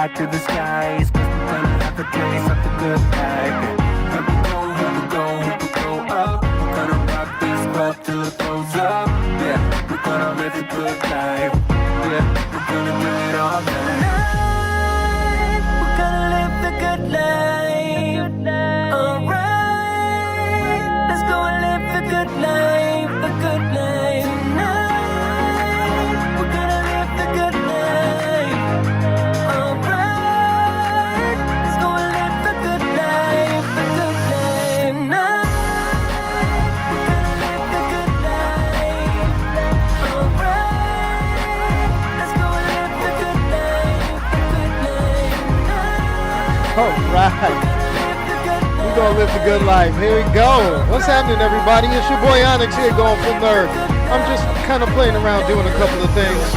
high to the skies, 'cause we're gonna have a taste of the good life. Here we go, here we go, here we go up. We're gonna rock this club till it goes up. Yeah, we're gonna live a good life. Yeah, we're gonna do it all night. We're gonna live the good life. Alright, let's go and live the good life, the good life. Tonight, we're gonna live the good life. Alright, let's go and live the good life, the good life. Tonight, we're gonna live the good life. Alright, let's go and live the good life, the good life. Tonight, All right. We're going to live the good life. Here we go. What's happening, everybody? It's your boy Onyx here, going full nerd. I'm just kind of playing around doing a couple of things.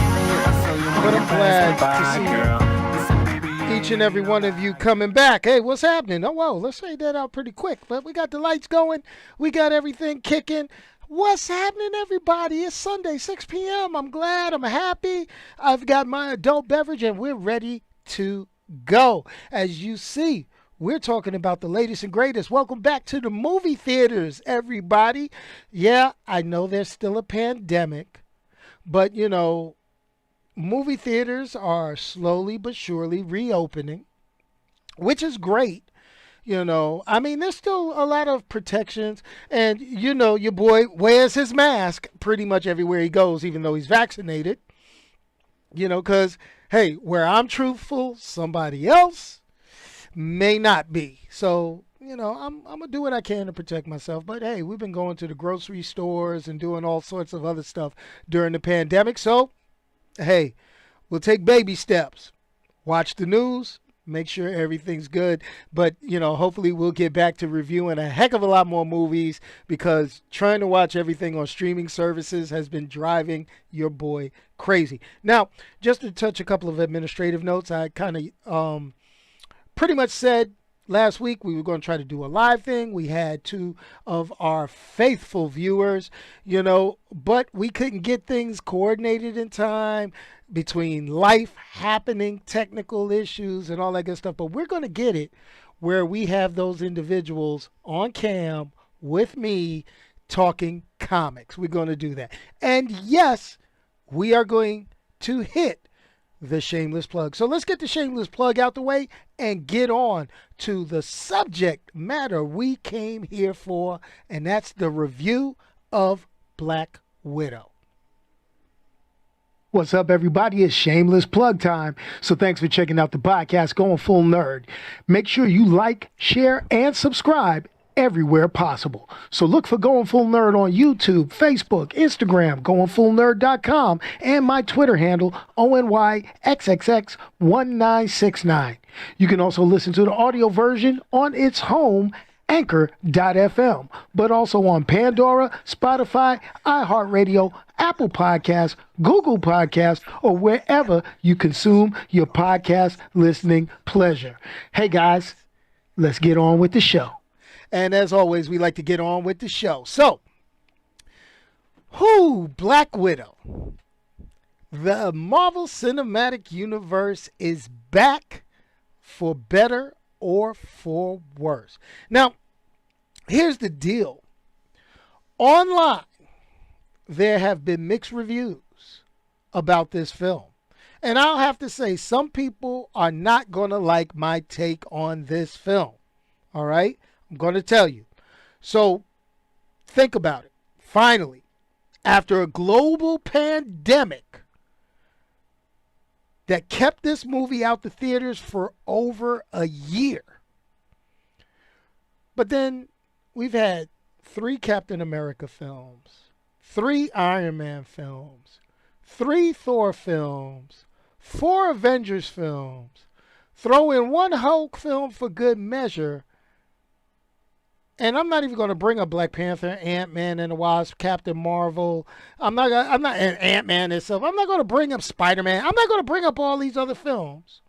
But I'm glad to see each and every one of you coming back. Hey, what's happening? Oh, whoa, let's say that out pretty quick. But we got the lights going. We got everything kicking. What's happening, everybody? It's Sunday, 6 p.m. I'm glad. I'm happy. I've got my adult beverage, and we're ready to go. As you see, we're talking about the latest and greatest. Welcome back to the movie theaters, everybody. Yeah, I know there's still a pandemic, but you know, movie theaters are slowly but surely reopening, which is great. You know, I mean, there's still a lot of protections, and you know, your boy wears his mask pretty much everywhere he goes, even though he's vaccinated. You know, because, hey, where I'm truthful, somebody else may not be. So, you know, I'm going to do what I can to protect myself. But, hey, we've been going to the grocery stores and doing all sorts of other stuff during the pandemic. So, hey, we'll take baby steps. Watch the news. Make sure everything's good. But, you know, hopefully we'll get back to reviewing a heck of a lot more movies, because trying to watch everything on streaming services has been driving your boy crazy. Now, just to touch a couple of administrative notes, I kind of pretty much said last week we were going to try to do a live thing. We had two of our faithful viewers, you know, but we couldn't get things coordinated in time between life happening, technical issues, and all that good stuff. But we're going to get it where we have those individuals on cam with me talking comics. We're going to do that. And yes, we are going to hit the shameless plug. So let's get the shameless plug out the way and get on to the subject matter we came here for, and that's the review of Black Widow. What's up, everybody? It's shameless plug time. So thanks for checking out the podcast, Going Full Nerd. Make sure you like, share, and subscribe everywhere possible. So look for Going Full Nerd on YouTube, Facebook, Instagram, goingfullnerd.com, and my Twitter handle, ONYXXX1969. You can also listen to the audio version on its home, Anchor.fm, but also on Pandora, Spotify, iHeartRadio, Apple Podcasts, Google Podcasts, or wherever you consume your podcast listening pleasure. Hey guys, let's get on with the show. And as always, we like to get on with the show. So, Black Widow. The Marvel Cinematic Universe is back, for better or for worse. Now, here's the deal. Online, there have been mixed reviews about this film. And I'll have to say, some people are not going to like my take on this film. All right? I'm going to tell you. So, think about it. Finally, after a global pandemic that kept this movie out the theaters for over a year. But then we've had 3 Captain America films, 3 Iron Man films, 3 Thor films, 4 Avengers films, throw in 1 Hulk film for good measure. And I'm not even going to bring up Black Panther, Ant-Man and the Wasp, Captain Marvel. I'm not and Ant-Man itself. I'm not going to bring up Spider-Man. I'm not going to bring up all these other films.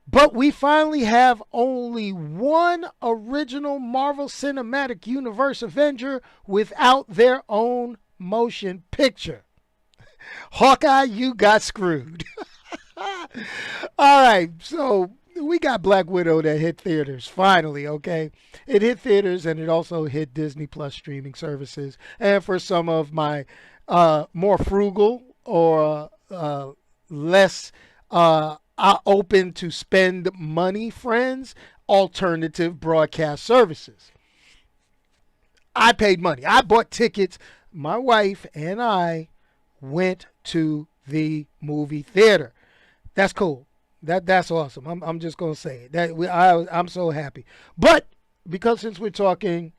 But we finally have only 1 original Marvel Cinematic Universe Avenger without their own motion picture. Hawkeye, you got screwed. All right, so we got Black Widow that hit theaters finally. Okay, it hit theaters and it also hit Disney Plus streaming services. And for some of my more frugal or less open to spend money friends, alternative broadcast services. I paid money. I bought tickets. My wife and I went to the movie theater. That's cool. That's awesome. I'm just gonna say it. I'm so happy. But because since we're talking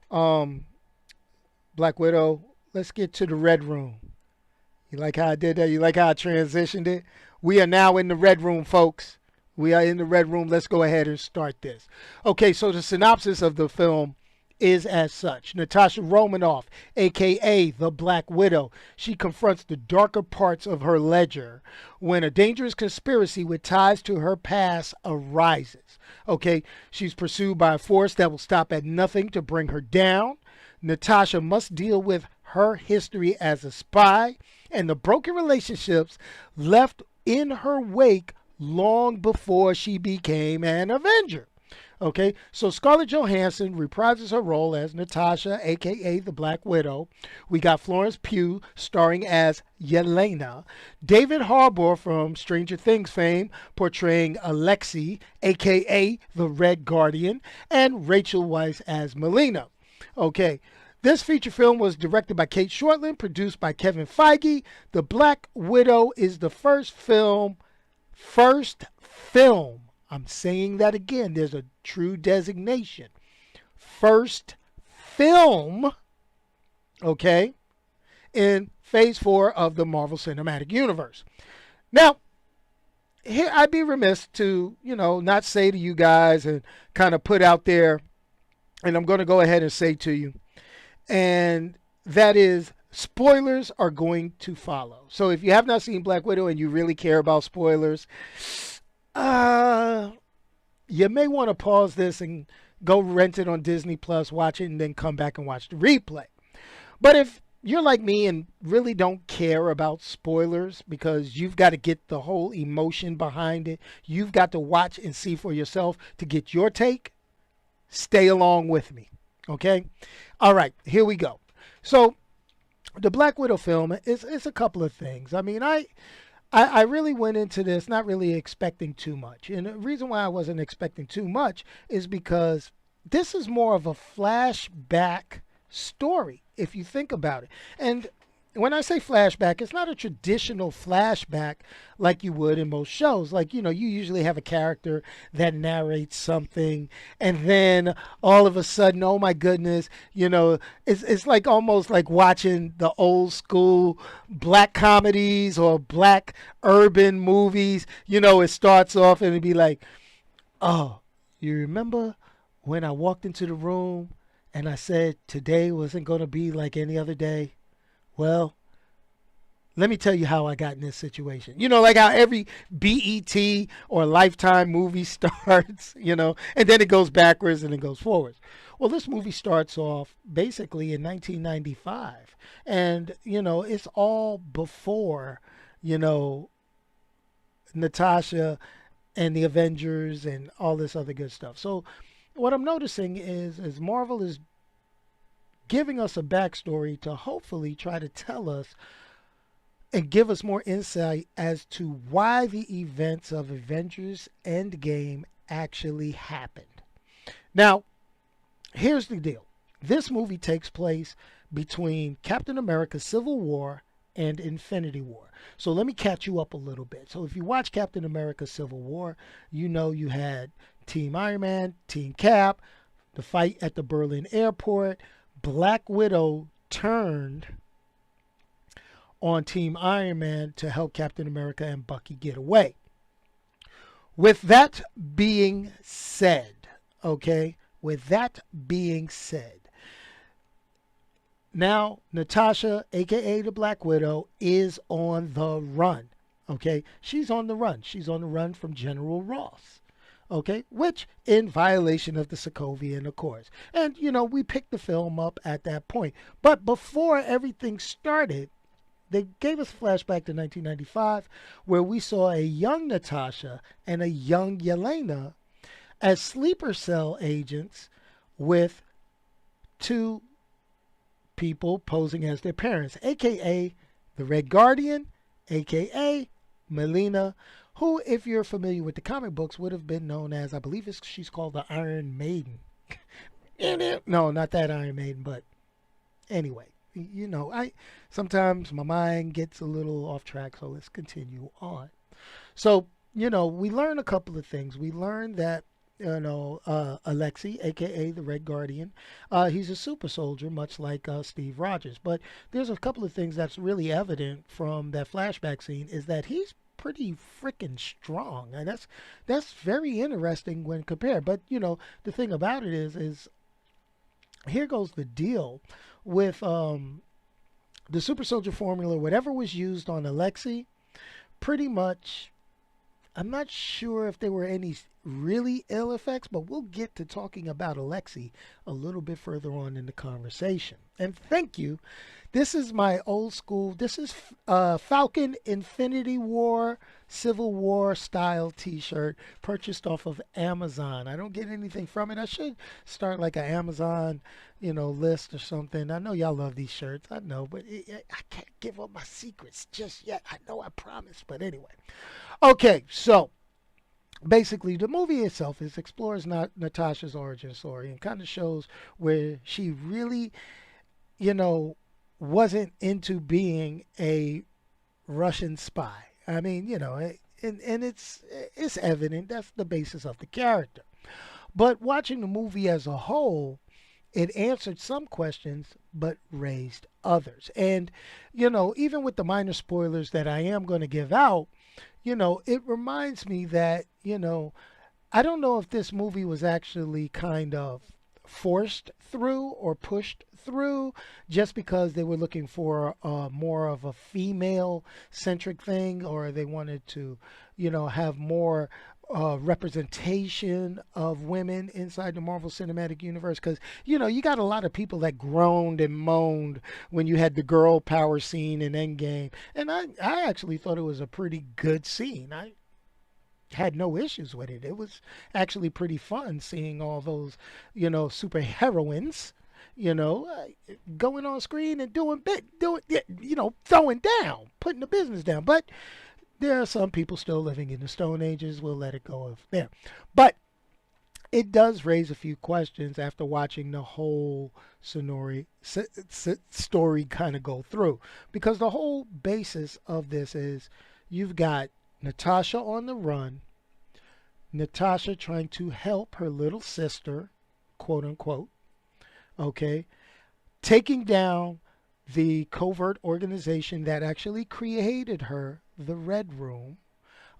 Black Widow, let's get to the Red Room. You like how I did that? You like how I transitioned it? We are now in the Red Room, folks. We are in the Red Room. Let's go ahead and start this. Okay, so the synopsis of the film is as such. Natasha Romanoff, aka the Black Widow, she confronts the darker parts of her ledger when a dangerous conspiracy with ties to her past arises. Okay, she's pursued by a force that will stop at nothing to bring her down. Natasha must deal with her history as a spy and the broken relationships left in her wake long before she became an Avenger. Okay, so Scarlett Johansson reprises her role as Natasha, aka the Black Widow. We got Florence Pugh starring as Yelena. David Harbour from Stranger Things fame portraying Alexei, aka the Red Guardian, and Rachel Weisz as Melina. Okay, this feature film was directed by Kate Shortland, produced by Kevin Feige. The Black Widow is the first film. I'm saying that again. There's a true designation. First film, okay, in Phase 4 of the Marvel Cinematic Universe. Now, here I'd be remiss to, not say to you guys and kind of put out there, and I'm going to go ahead and say to you, and that is spoilers are going to follow. So if you have not seen Black Widow and you really care about spoilers, you may want to pause this and go rent it on Disney Plus, watch it, and then come back and watch the replay. But if you're like me and really don't care about spoilers because you've got to get the whole emotion behind it, you've got to watch and see for yourself to get your take, stay along with me. Okay? All right, here we go. So the Black Widow film is a couple of things. I mean, I really went into this not really expecting too much. And the reason why I wasn't expecting too much is because this is more of a flashback story, if you think about it. And when I say flashback, it's not a traditional flashback like you would in most shows. Like, you usually have a character that narrates something and then all of a sudden, oh my goodness, it's like almost like watching the old school black comedies or black urban movies. It starts off and it'd be like, oh, you remember when I walked into the room and I said today wasn't going to be like any other day? Well, let me tell you how I got in this situation. Like how every BET or Lifetime movie starts, and then it goes backwards and it goes forwards. Well, this movie starts off basically in 1995. And, it's all before, Natasha and the Avengers and all this other good stuff. So what I'm noticing is Marvel is giving us a backstory to hopefully try to tell us and give us more insight as to why the events of Avengers Endgame actually happened. Now, here's the deal. This movie takes place between Captain America Civil War and Infinity War. So let me catch you up a little bit. So if you watch Captain America Civil War, you had Team Iron Man, Team Cap, the fight at the Berlin airport. Black Widow turned on Team Iron Man to help Captain America and Bucky get away. With that being said, now Natasha, aka the Black Widow, is on the run. Okay, she's on the run. She's on the run from General Ross. Okay, which in violation of the Sokovian Accords. And, we picked the film up at that point. But before everything started, they gave us a flashback to 1995 where we saw a young Natasha and a young Yelena as sleeper cell agents with two people posing as their parents, aka the Red Guardian, aka Melina, who, if you're familiar with the comic books, would have been known as, I believe she's called the Iron Maiden. No, not that Iron Maiden, but anyway, you know, I sometimes my mind gets a little off track, so let's continue on. So, you know, we learn a couple of things. We learn that, you know, Alexei, aka the Red Guardian, he's a super soldier, much like Steve Rogers. But there's a couple of things that's really evident from that flashback scene is that he's pretty freaking strong, and that's very interesting when compared. But you know, the thing about it is here goes the deal with the super soldier formula. Whatever was used on Alexei, pretty much. I'm not sure if there were any really ill effects, but we'll get to talking about Alexei a little bit further on in the conversation. And thank you. This is my old school. This is Falcon Infinity War Civil War style t-shirt purchased off of Amazon. I don't get anything from it. I should start like an Amazon, you know, list or something. I know y'all love these shirts. I know, but I can't give up my secrets just yet. I know I promised, but anyway. Okay, so basically the movie itself explores Natasha's origin story and kind of shows where she really, you know, wasn't into being a Russian spy. I mean, you know, and it's evident that's the basis of the character. But watching the movie as a whole, it answered some questions but raised others. And, you know, even with the minor spoilers that I am going to give out, you know, it reminds me that, you know, I don't know if this movie was actually kind of forced through or pushed through just because they were looking for more of a female centric thing, or they wanted to, you know, have more representation of women inside the Marvel Cinematic Universe. Because, you know, you got a lot of people that groaned and moaned when you had the girl power scene in Endgame. And I actually thought it was a pretty good scene. I had no issues with it. It was actually pretty fun seeing all those, you know, super heroines, you know, going on screen and doing, you know, throwing down, putting the business down. But there are some people still living in the Stone Ages. We'll let it go of there. But it does raise a few questions after watching the whole story kind of go through. Because the whole basis of this is you've got Natasha on the run, Natasha trying to help her little sister, quote unquote, okay, taking down the covert organization that actually created her, the Red Room,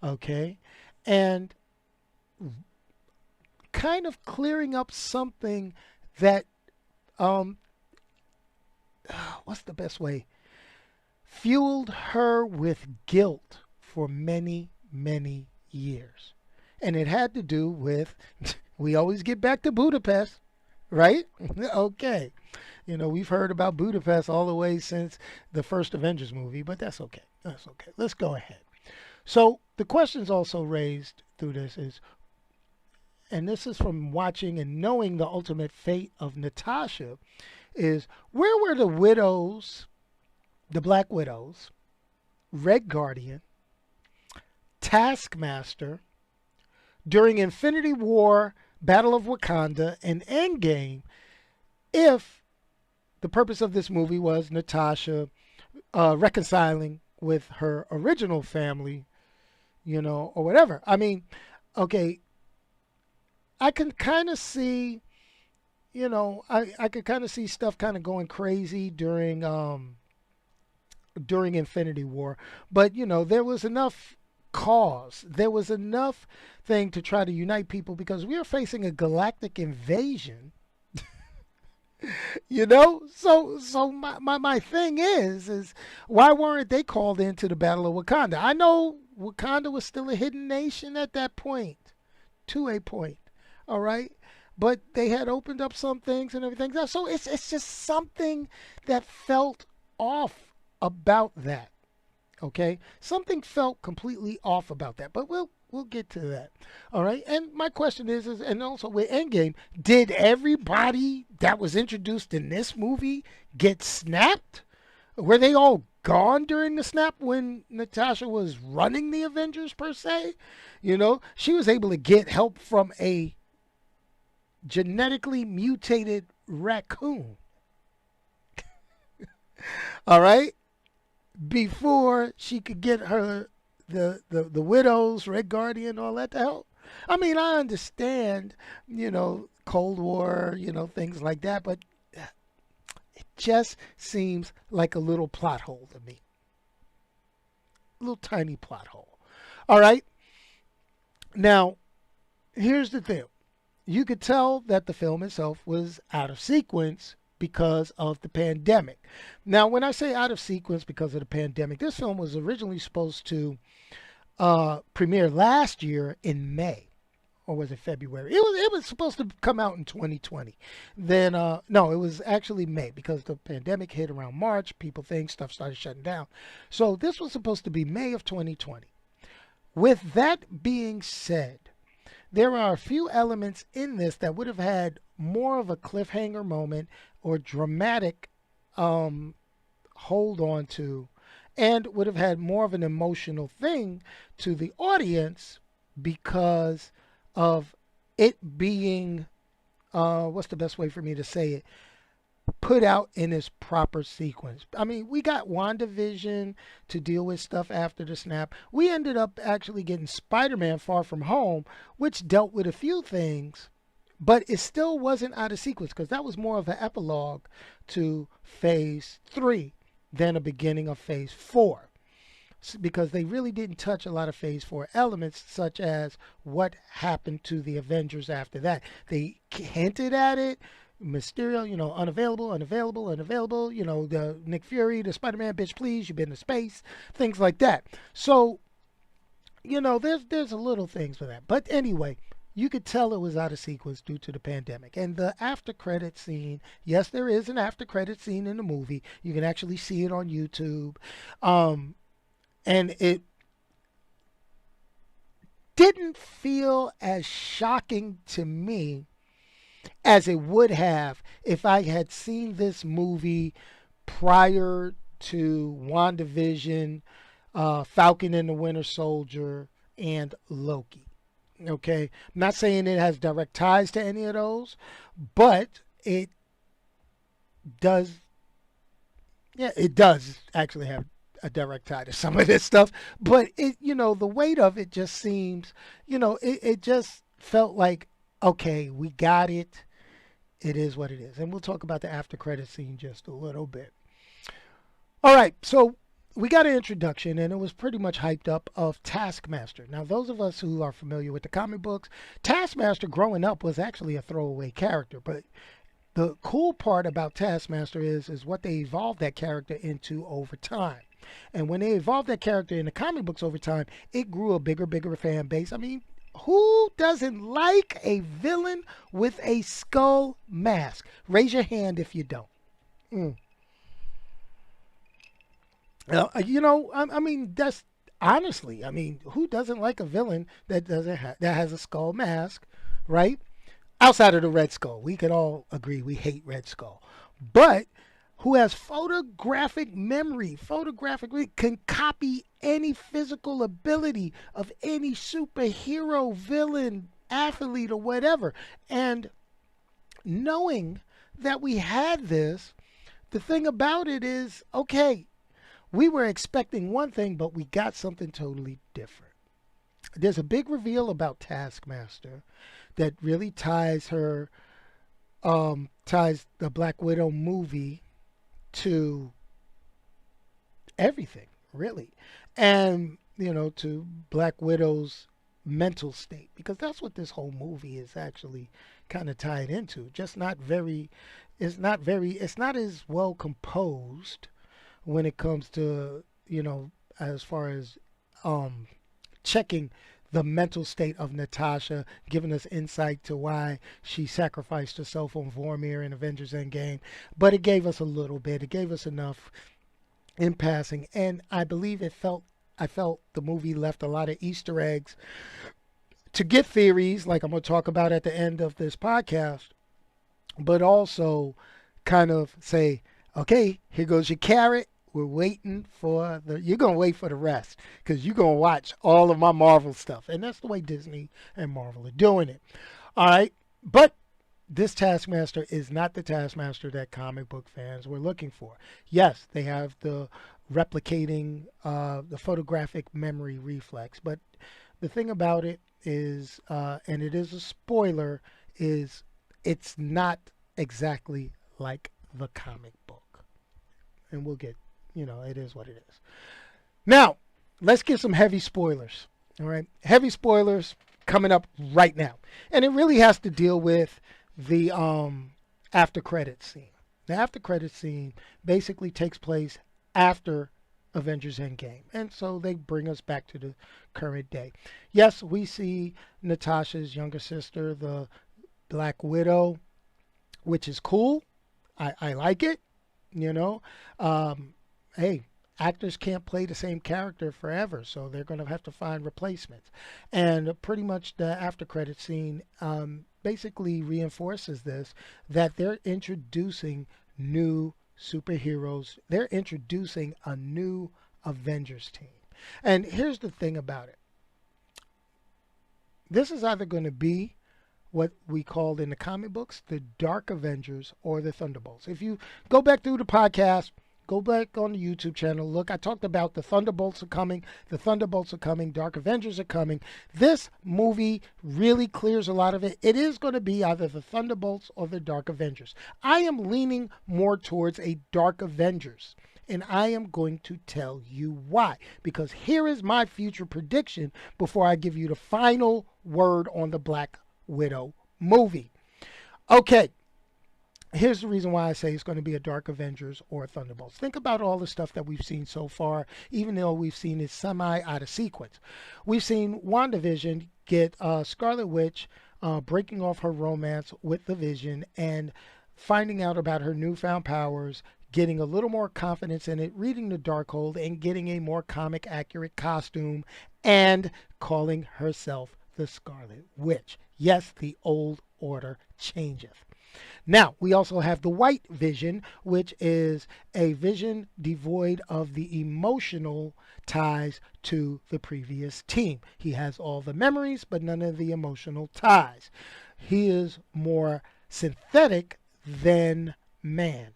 okay, and kind of clearing up something that, what's the best way? Fueled her with guilt for many, many years. And it had to do with, we always get back to Budapest, right? Okay. You know, we've heard about Budapest all the way since the first Avengers movie, but that's okay. That's okay. Let's go ahead. So the questions also raised through this is, and this is from watching and knowing the ultimate fate of Natasha, is where were the widows, the Black Widows, Red Guardian, Taskmaster, during Infinity War, Battle of Wakanda, and Endgame, if the purpose of this movie was Natasha reconciling with her original family, you know, or whatever. I mean, okay, I can kind of see, you know, I could kind of see stuff kind of going crazy during Infinity War, but you know, there was enough cause, there was enough thing to try to unite people because we are facing a galactic invasion. You know, so my thing is why weren't they called into the Battle of Wakanda? I know Wakanda was still a hidden nation at that point, to a point, all right, but they had opened up some things and everything. So it's just something that felt off about that. Okay, something felt completely off about that, but we'll get to that. All right, and my question is and also with Endgame, did everybody that was introduced in this movie get snapped? Were they all gone during the snap when Natasha was running the Avengers per se? You know, she was able to get help from a genetically mutated raccoon. All right, before she could get her the widows, Red Guardian, all that to help. I mean, I understand, Cold War, things like that, but it just seems like a little plot hole to me. A little tiny plot hole. All right. Now, here's the thing. You could tell that the film itself was out of sequence because of the pandemic. Now, when I say out of sequence because of the pandemic, this film was originally supposed to premiere last year in May. Or was it February? It was supposed to come out in 2020. Then, no, it was actually May because the pandemic hit around March. People think stuff started shutting down. So this was supposed to be May of 2020. With that being said, there are a few elements in this that would have had more of a cliffhanger moment or dramatic hold on to, and would have had more of an emotional thing to the audience because of it being, what's the best way for me to say it, put out in its proper sequence. I mean, we got WandaVision to deal with stuff after the snap. We ended up actually getting Spider-Man Far From Home, which dealt with a few things, but it still wasn't out of sequence because that was more of an epilogue to Phase 3 than a beginning of Phase 4. Because they really didn't touch a lot of Phase 4 elements, such as what happened to the Avengers after that. They hinted at it. Mysterio, unavailable, the Nick Fury, the Spider-Man, bitch, please, you've been to space, things like that. So, there's a little things for that. But anyway, you could tell it was out of sequence due to the pandemic. And the after credit scene, yes, there is an after credit scene in the movie. You can actually see it on YouTube. And it didn't feel as shocking to me as it would have if I had seen this movie prior to WandaVision, Falcon and the Winter Soldier, and Loki. Okay, I'm not saying it has direct ties to any of those, but it does. Yeah, it does actually have a direct tie to some of this stuff, but it, the weight of it just seems, it just felt like, okay, we got it. It is what it is. And we'll talk about the after credit scene just a little bit. All right, so we got an introduction, and it was pretty much hyped up, of Taskmaster. Now, those of us who are familiar with the comic books, Taskmaster growing up was actually a throwaway character, but the cool part about Taskmaster is what they evolved that character into over time. And when they evolved that character in the comic books over time, it grew a bigger fan base. I mean, who doesn't like a villain with a skull mask? Raise your hand if you don't. I mean, that's honestly, I mean, who doesn't like a villain that that has a skull mask, right? Outside of the Red Skull, we could all agree we hate Red Skull, but who has photographic memory, can copy any physical ability of any superhero, villain, athlete, or whatever. And knowing that we had this, the thing about it is, okay, we were expecting one thing, but we got something totally different. There's a big reveal about Taskmaster that really ties the Black Widow movie to everything, really. And, to Black Widow's mental state, because that's what this whole movie is actually kind of tied into. It's not as well composed when it comes to, as far as checking the mental state of Natasha, giving us insight to why she sacrificed herself on Vormir in Avengers Endgame. But it gave us a little bit. It gave us enough in passing, and I believe I felt the movie left a lot of Easter eggs to get theories, like I'm going to talk about at the end of this podcast, but also kind of say, okay, here goes your carrot. We're waiting for you're going to wait for the rest because you're going to watch all of my Marvel stuff. And that's the way Disney and Marvel are doing it. All right. But this Taskmaster is not the Taskmaster that comic book fans were looking for. Yes, they have the replicating the photographic memory reflex. But the thing about it is, and it is a spoiler, is it's not exactly like the comic book. And we'll get, it is what it is. Now, let's get some heavy spoilers. All right. Heavy spoilers coming up right now. And it really has to deal with the after credits scene. The after credits scene basically takes place after Avengers Endgame. And so they bring us back to the current day. Yes, we see Natasha's younger sister, the Black Widow, which is cool. I like it, Hey, actors can't play the same character forever, so they're going to have to find replacements. And pretty much the after credit scene basically reinforces this, that they're introducing new superheroes. They're introducing a new Avengers team. And here's the thing about it. This is either going to be what we called in the comic books the Dark Avengers or the Thunderbolts. If you go back through the podcast, go back on the YouTube channel, look, I talked about the Thunderbolts are coming, the Thunderbolts are coming, Dark Avengers are coming. This movie really clears a lot of it. It is going to be either the Thunderbolts or the Dark Avengers. I am leaning more towards a Dark Avengers, and I am going to tell you why. Because here is my future prediction before I give you the final word on the Black Widow movie. Okay. Here's the reason why I say it's going to be a Dark Avengers or a Thunderbolts. Think about all the stuff that we've seen so far, even though we've seen it semi out of sequence. We've seen WandaVision get Scarlet Witch breaking off her romance with the Vision and finding out about her newfound powers, getting a little more confidence in it, reading the Darkhold, and getting a more comic accurate costume, and calling herself the Scarlet Witch. Yes, the old order changeth. Now, we also have the White Vision, which is a Vision devoid of the emotional ties to the previous team. He has all the memories, but none of the emotional ties. He is more synthetic than man.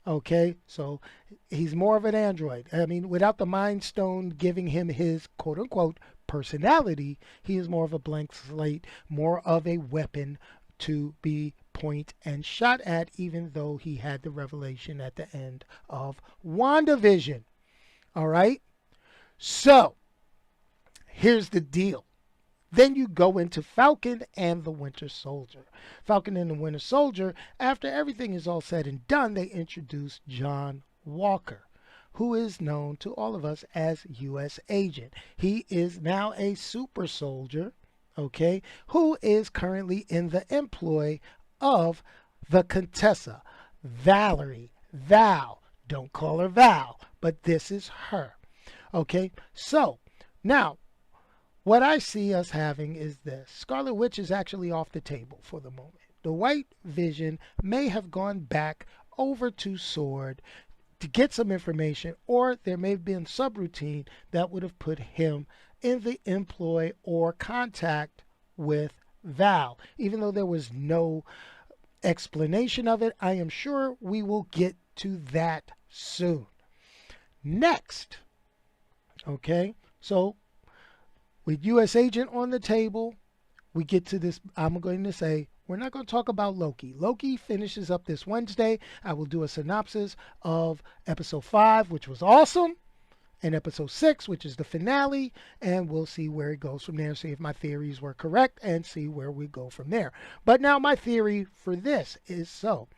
Okay, so he's more of an android. I mean, without the Mind Stone giving him his quote-unquote personality, he is more of a blank slate, more of a weapon to be point and shot at, even though he had the revelation at the end of WandaVision. All right? So, here's the deal. Then you go into Falcon and the Winter Soldier. Falcon and the Winter Soldier, after everything is all said and done, they introduce John Walker, who is known to all of us as U.S. Agent. He is now a super soldier, okay, who is currently in the employ of the Contessa, Valerie, Val. Don't call her Val, but this is her. Okay, so now what I see us having is this. Scarlet Witch is actually off the table for the moment. The White Vision may have gone back over to Sword to get some information, or there may have been subroutine that would have put him in the employ or contact with Val. Even though there was no explanation of it, I am sure we will get to that soon. Next, okay, so with U.S. Agent on the table, we get to this. I'm going to say we're not going to talk about Loki. Loki finishes up this Wednesday. I will do a synopsis of episode 5, which was awesome, and episode 6, which is the finale, and we'll see where it goes from there, see if my theories were correct, and see where we go from there. But now my theory for this is so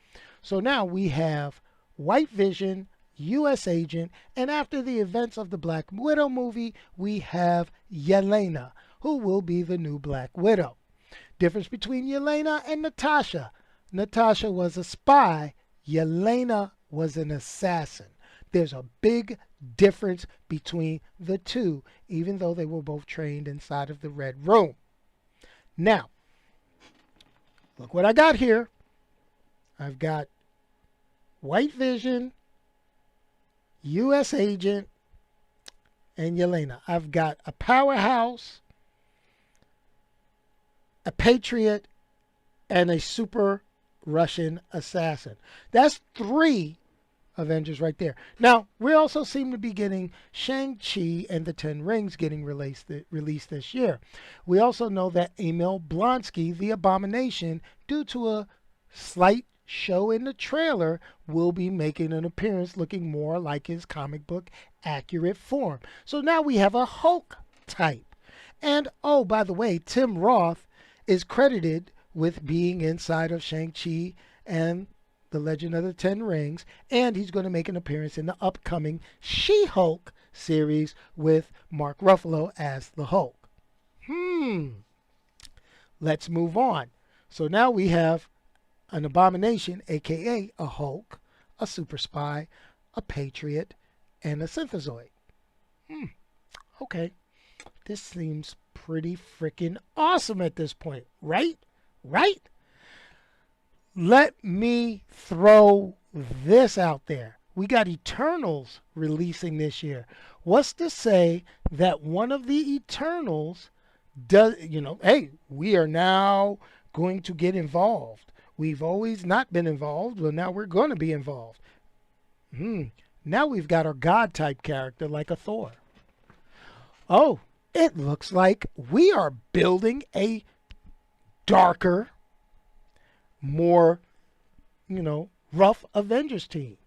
now we have White Vision, U.S. Agent, and after the events of the Black Widow movie, we have Yelena, who will be the new Black Widow. Difference between Yelena and Natasha. Natasha was a spy. Yelena was an assassin. There's a big difference between the two, even though they were both trained inside of the Red Room. Now, look what I got here. I've got White Vision, U.S. Agent, and Yelena. I've got a powerhouse, a patriot, and a super Russian assassin. That's 3 Avengers right there. Now, we also seem to be getting Shang-Chi and the Ten Rings getting released this year. We also know that Emil Blonsky, the Abomination, due to a slight show in the trailer, will be making an appearance looking more like his comic book accurate form. So now we have a Hulk type. And, oh, by the way, Tim Roth is credited with being inside of Shang-Chi and the Legend of the Ten Rings, and he's going to make an appearance in the upcoming She-Hulk series with Mark Ruffalo as the Hulk. Let's move on. So now we have an Abomination, aka a Hulk, a super spy, a patriot, and a synthezoid. Okay. This seems pretty freaking awesome at this point, right? Right? Let me throw this out there. We got Eternals releasing this year. What's to say that one of the Eternals does, hey, we are now going to get involved. We've always not been involved, but now we're going to be involved. Now we've got our God-type character like a Thor. Oh, it looks like we are building a darker, more, rough Avengers team.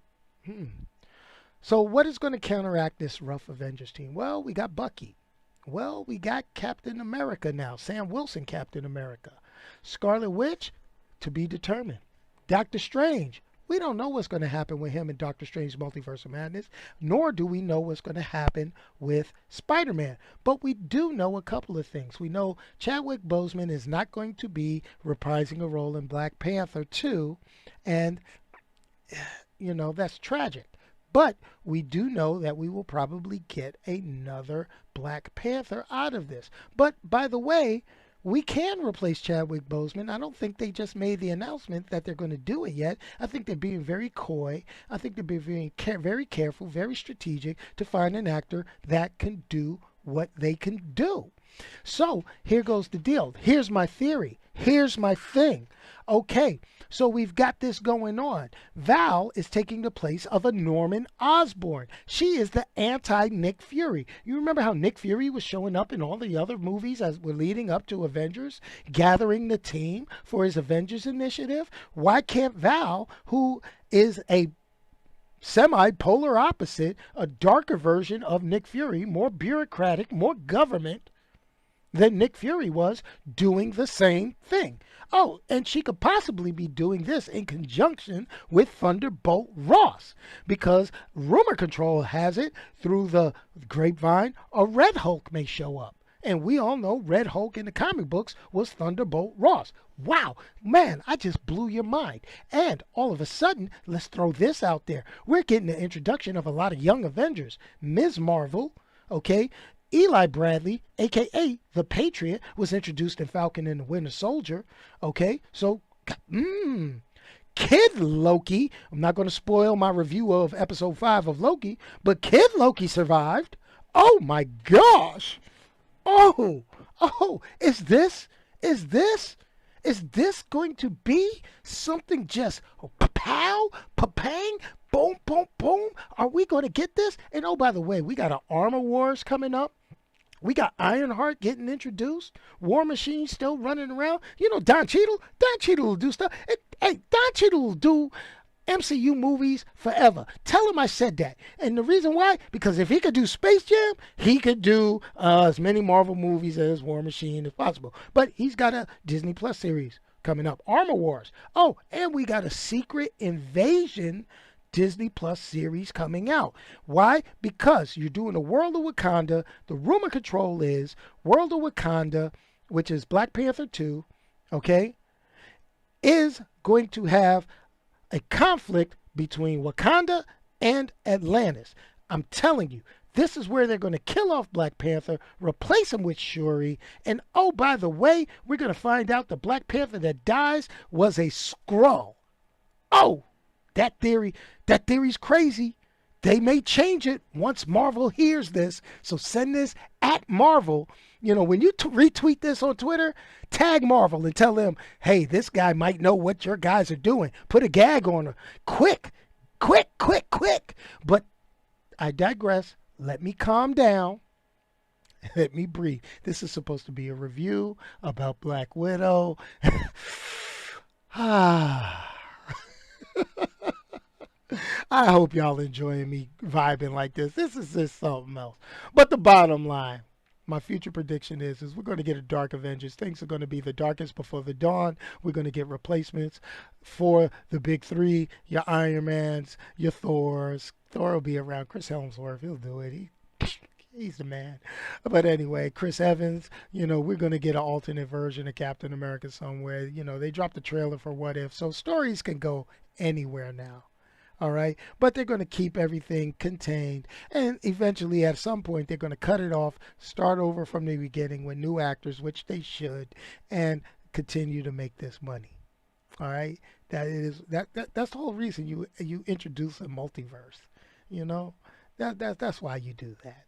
So what is going to counteract this rough Avengers team? Well, we got Bucky. Well, we got Captain America now. Sam Wilson, Captain America. Scarlet Witch, to be determined. Doctor Strange. We don't know what's going to happen with him in Doctor Strange Multiverse of Madness, nor do we know what's going to happen with Spider-Man. But we do know a couple of things. We know Chadwick Boseman is not going to be reprising a role in Black Panther 2, and, that's tragic. But we do know that we will probably get another Black Panther out of this. But, by the way, we can replace Chadwick Boseman. I don't think they just made the announcement that they're going to do it yet. I think they're being very coy. I think they're being very careful, very strategic to find an actor that can do what they can do. So here goes the deal. Here's my theory. Here's my thing. Okay, so we've got this going on. Val is taking the place of a Norman Osborn. She is the anti-Nick Fury. You remember how Nick Fury was showing up in all the other movies as we're leading up to Avengers, gathering the team for his Avengers initiative? Why can't Val, who is a semi-polar opposite, a darker version of Nick Fury, more bureaucratic, more government than Nick Fury was, doing the same thing? Oh, and she could possibly be doing this in conjunction with Thunderbolt Ross, because rumor control has it through the grapevine a Red Hulk may show up. And we all know Red Hulk in the comic books was Thunderbolt Ross. Wow, man, I just blew your mind. And all of a sudden, let's throw this out there. We're getting the introduction of a lot of young Avengers. Ms. Marvel, okay? Eli Bradley, a.k.a. the Patriot, was introduced in Falcon and the Winter Soldier. Okay, so, Kid Loki, I'm not going to spoil my review of episode 5 of Loki, but Kid Loki survived. Oh my gosh. Oh, is this going to be something just pa-pow, pa-pang, boom, boom, boom? Are we going to get this? And oh, by the way, we got an Armor Wars coming up. We got Ironheart getting introduced. War Machine still running around. Don Cheadle will do stuff. Hey, Don Cheadle will do MCU movies forever. Tell him I said that. And the reason why? Because if he could do Space Jam, he could do as many Marvel movies as War Machine as possible. But he's got a Disney Plus series coming up. Armor Wars. Oh, and we got a Secret Invasion Disney Plus series coming out. Why? Because you're doing a World of Wakanda. The rumor control is World of Wakanda, which is Black Panther 2, okay, is going to have a conflict between Wakanda and Atlantis. I'm telling you, this is where they're going to kill off Black Panther, replace him with Shuri, and oh, by the way, we're going to find out the Black Panther that dies was a Skrull. Oh, that theory's crazy. They may change it once Marvel hears this. So send this at Marvel. When you retweet this on Twitter, tag Marvel and tell them, hey, this guy might know what your guys are doing. Put a gag on her. Quick, quick, quick, quick. But I digress. Let me calm down. Let me breathe. This is supposed to be a review about Black Widow. I hope y'all enjoying me vibing like this. This is just something else. But the bottom line, my future prediction is we're going to get a dark Avengers. Things are going to be the darkest before the dawn. We're going to get replacements for the big three, your Iron Mans, your Thors. Thor will be around. Chris Hemsworth, he'll do it. He's the man. But anyway, Chris Evans, we're going to get an alternate version of Captain America somewhere. They dropped the trailer for What If. So stories can go anywhere now. All right. But they're going to keep everything contained. And eventually, at some point, they're going to cut it off, start over from the beginning with new actors, which they should, and continue to make this money. All right. That's the whole reason you introduce a multiverse. That's why you do that.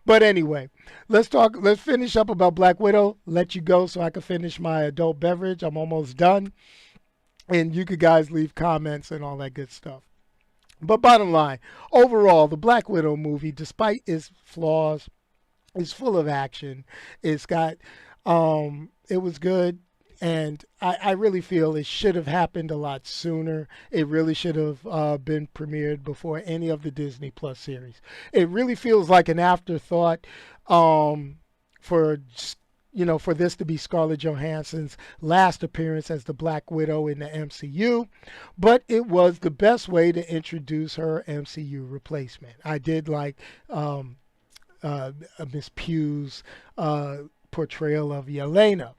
But anyway, let's finish up about Black Widow. Let you go so I can finish my adult beverage. I'm almost done. And you could guys leave comments and all that good stuff. But bottom line, overall, the Black Widow movie, despite its flaws, is full of action. It's got, it was good. And I really feel it should have happened a lot sooner. It really should have been premiered before any of the Disney Plus series. It really feels like an afterthought for this to be Scarlett Johansson's last appearance as the Black Widow in the MCU. But it was the best way to introduce her MCU replacement. I did like Miss Pugh's portrayal of Yelena.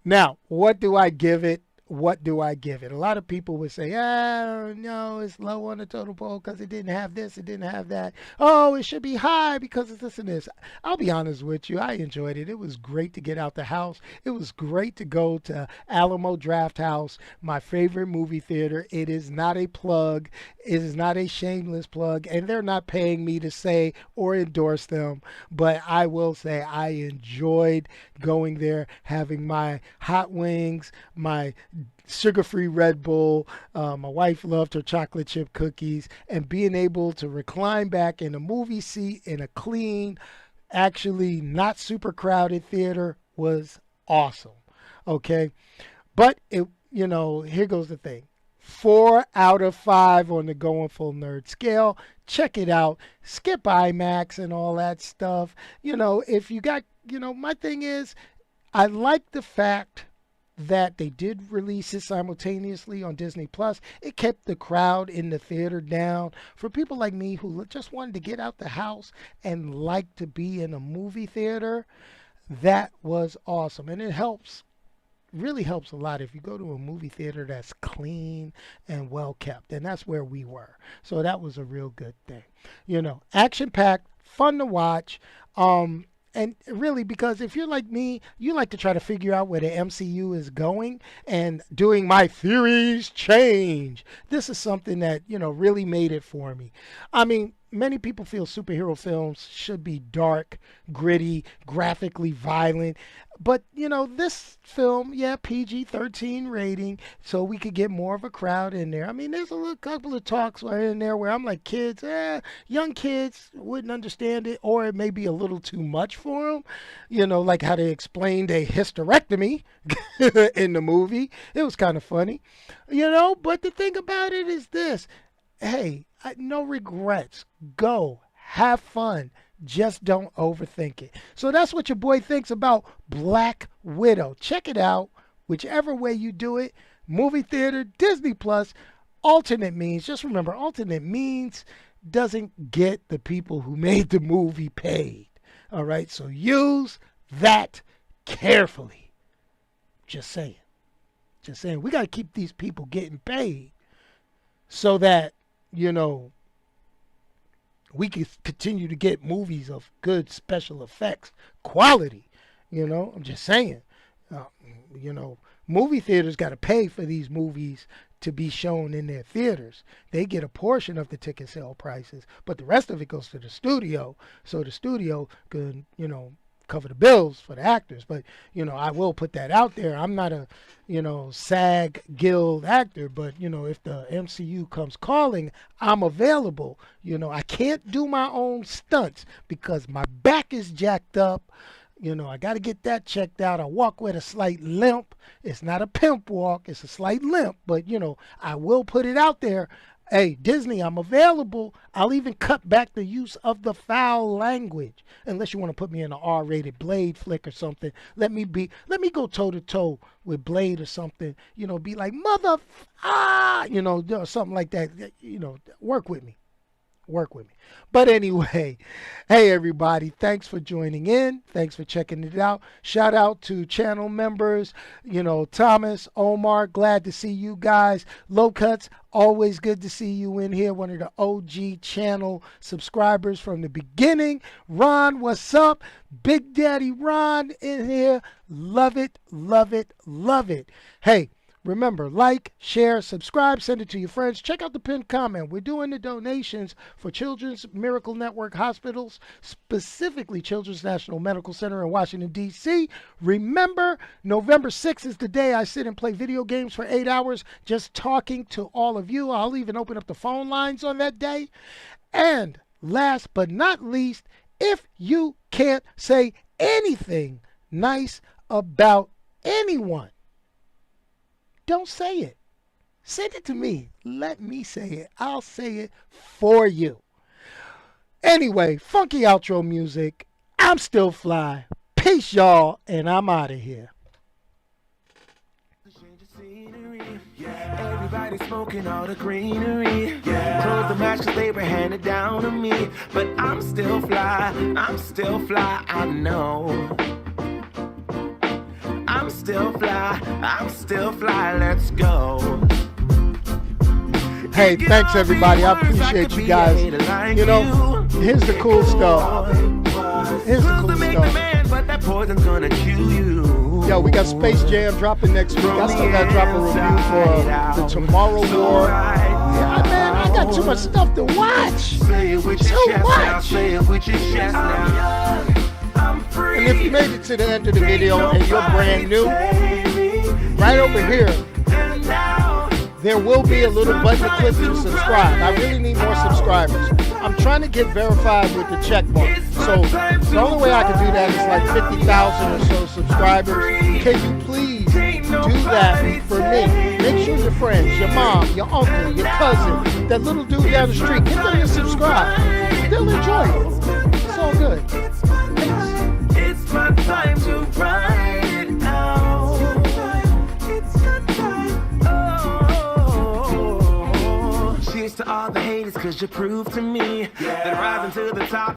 Now, what do I give it? A lot of people would say, no, it's low on the totem pole because it didn't have this, it didn't have that. Oh, it should be high because it's this and this. I'll be honest with you, I enjoyed it. It was great to get out the house. It was great to go to Alamo Drafthouse, my favorite movie theater. It is not a plug. It is not a shameless plug, and they're not paying me to say or endorse them. But I will say I enjoyed going there, having my hot wings, my sugar-free Red Bull. My wife loved her chocolate chip cookies, and being able to recline back in a movie seat in a clean, actually not super crowded theater was awesome. Okay. But here goes the thing. 4 out of 5 on the Going Full Nerd scale. Check it out. Skip IMAX and all that stuff. If you got, my thing is, I like the fact that they did release it simultaneously on Disney Plus. It kept the crowd in the theater down. For people like me who just wanted to get out the house and like to be in a movie theater, that was awesome. And it really helps a lot if you go to a movie theater that's clean and well kept. And that's where we were. So that was a real good thing. Action packed, fun to watch. And really, because if you're like me, you like to try to figure out where the MCU is going and doing my theories change. This is something that, really made it for me. I mean, many people feel superhero films should be dark, gritty, graphically violent. But, this film, PG-13 rating, so we could get more of a crowd in there. I mean, there's a couple of talks in there where I'm like, kids, young kids wouldn't understand it, or it may be a little too much for them. Like how they explained a hysterectomy in the movie. It was kind of funny, but the thing about it is this. Hey, no regrets. Go. Have fun. Just don't overthink it. So that's what your boy thinks about Black Widow. Check it out. Whichever way you do it. Movie theater, Disney Plus, alternate means. Just remember, alternate means doesn't get the people who made the movie paid. All right? So use that carefully. Just saying. We got to keep these people getting paid so that, we could continue to get movies of good special effects quality. I'm just saying. Uh, Movie theaters got to pay for these movies to be shown in their theaters. They get a portion of the ticket sale prices, but the rest of it goes to the studio, so the studio can, cover the bills for the actors. But, I will put that out there. I'm not a, SAG Guild actor, but, if the MCU comes calling, I'm available. I can't do my own stunts because my back is jacked up. I got to get that checked out. I walk with a slight limp. It's not a pimp walk. It's a slight limp. But, I will put it out there. Hey, Disney, I'm available. I'll even cut back the use of the foul language. Unless you want to put me in an R-rated Blade flick or something. Let me go toe-to-toe with Blade or something. Be like, something like that. Work with me. But anyway, hey everybody, thanks for joining in. Thanks for checking it out. Shout out to channel members, Thomas, Omar, glad to see you guys. Low Cuts, always good to see you in here. One of the OG channel subscribers from the beginning. Ron, what's up? Big Daddy Ron in here. Love it, love it, love it. Hey, remember, like, share, subscribe, send it to your friends. Check out the pinned comment. We're doing the donations for Children's Miracle Network hospitals, specifically Children's National Medical Center in Washington, D.C. Remember, November 6th is the day I sit and play video games for 8 hours just talking to all of you. I'll even open up the phone lines on that day. And last but not least, if you can't say anything nice about anyone, don't say it. Send it to me. Let me say it. I'll say it for you. Anyway, funky outro music. I'm still fly. Peace, y'all, and I'm out of here. Everybody smoking all the greenery. Close the match 'cause they were handed down to me. But I'm still fly. I know. I'm still fly, let's go. Hey, thanks everybody. I appreciate you guys. Here's the cool stuff. Yo, we got Space Jam dropping next week. I still got to drop a review for the Tomorrow War. Yeah, man, I got too much stuff to watch. And if you made it to the end of the video and you're brand new, right over here, there will be a little button to click to subscribe. I really need more subscribers. I'm trying to get verified with the check mark. So the only way I can do that is like 50,000 or so subscribers. Can you please do that for me? Make sure your friends, your mom, your uncle, your cousin, that little dude down the street, get them to subscribe. They'll enjoy it. It's all good. It's my time to ride it out. It's your time. Oh, cheers to all the haters, 'cause you proved to me that rising to the top